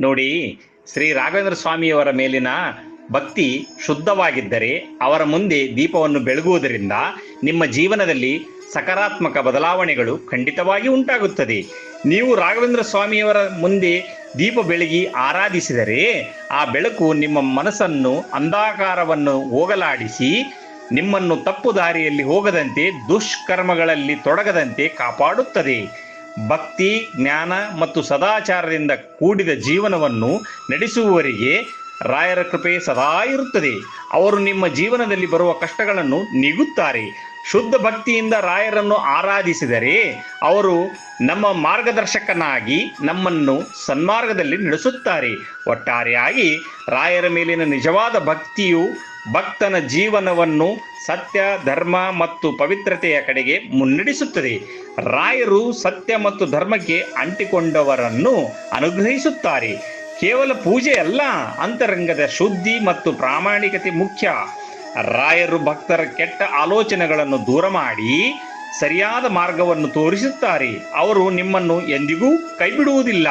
ನೋಡಿ, ಶ್ರೀ ರಾಘವೇಂದ್ರ ಸ್ವಾಮಿಯವರ ಮೇಲಿನ ಭಕ್ತಿ ಶುದ್ಧವಾಗಿದ್ದರೆ ಅವರ ಮುಂದೆ ದೀಪವನ್ನು ಬೆಳಗುವುದರಿಂದ ನಿಮ್ಮ ಜೀವನದಲ್ಲಿ ಸಕಾರಾತ್ಮಕ ಬದಲಾವಣೆಗಳು ಖಂಡಿತವಾಗಿ ಉಂಟಾಗುತ್ತದೆ. ನೀವು ರಾಘವೇಂದ್ರ ಸ್ವಾಮಿಯವರ ಮುಂದೆ ದೀಪ ಬೆಳಗಿ ಆರಾಧಿಸಿದರೆ ಆ ಬೆಳಕು ನಿಮ್ಮ ಮನಸ್ಸನ್ನು ಅಂಧಕಾರವನ್ನು ಹೋಗಲಾಡಿಸಿ ನಿಮ್ಮನ್ನು ತಪ್ಪು ದಾರಿಯಲ್ಲಿ ಹೋಗದಂತೆ ದುಷ್ಕರ್ಮಗಳಲ್ಲಿ ತೊಡಗದಂತೆ ಕಾಪಾಡುತ್ತದೆ. ಭಕ್ತಿ, ಜ್ಞಾನ ಮತ್ತು ಸದಾಚಾರದಿಂದ ಕೂಡಿದ ಜೀವನವನ್ನು ನಡೆಸುವವರಿಗೆ ರಾಯರ ಕೃಪೆ ಸದಾ ಇರುತ್ತದೆ. ಅವರು ನಿಮ್ಮ ಜೀವನದಲ್ಲಿ ಬರುವ ಕಷ್ಟಗಳನ್ನು ನೀಗುತ್ತಾರೆ. ಶುದ್ಧ ಭಕ್ತಿಯಿಂದ ರಾಯರನ್ನು ಆರಾಧಿಸಿದರೆ ಅವರು ನಮ್ಮ ಮಾರ್ಗದರ್ಶಕನಾಗಿ ನಮ್ಮನ್ನು ಸನ್ಮಾರ್ಗದಲ್ಲಿ ನಡೆಸುತ್ತಾರೆ. ಒಟ್ಟಾರೆಯಾಗಿ ರಾಯರ ಮೇಲಿನ ನಿಜವಾದ ಭಕ್ತಿಯು ಭಕ್ತನ ಜೀವನವನ್ನು ಸತ್ಯ, ಧರ್ಮ ಮತ್ತು ಪವಿತ್ರತೆಯ ಕಡೆಗೆ ಮುನ್ನಡೆಸುತ್ತದೆ. ರಾಯರು ಸತ್ಯ ಮತ್ತು ಧರ್ಮಕ್ಕೆ ಅಂಟಿಕೊಂಡವರನ್ನು ಅನುಗ್ರಹಿಸುತ್ತಾರೆ. ಕೇವಲ ಪೂಜೆ ಅಲ್ಲ, ಅಂತರಂಗದ ಶುದ್ಧಿ ಮತ್ತು ಪ್ರಾಮಾಣಿಕತೆ ಮುಖ್ಯ. ರಾಯರು ಭಕ್ತರ ಕೆಟ್ಟ ಆಲೋಚನೆಗಳನ್ನು ದೂರ ಮಾಡಿ ಸರಿಯಾದ ಮಾರ್ಗವನ್ನು ತೋರಿಸುತ್ತಾರೆ. ಅವರು ನಿಮ್ಮನ್ನು ಎಂದಿಗೂ ಕೈಬಿಡುವುದಿಲ್ಲ.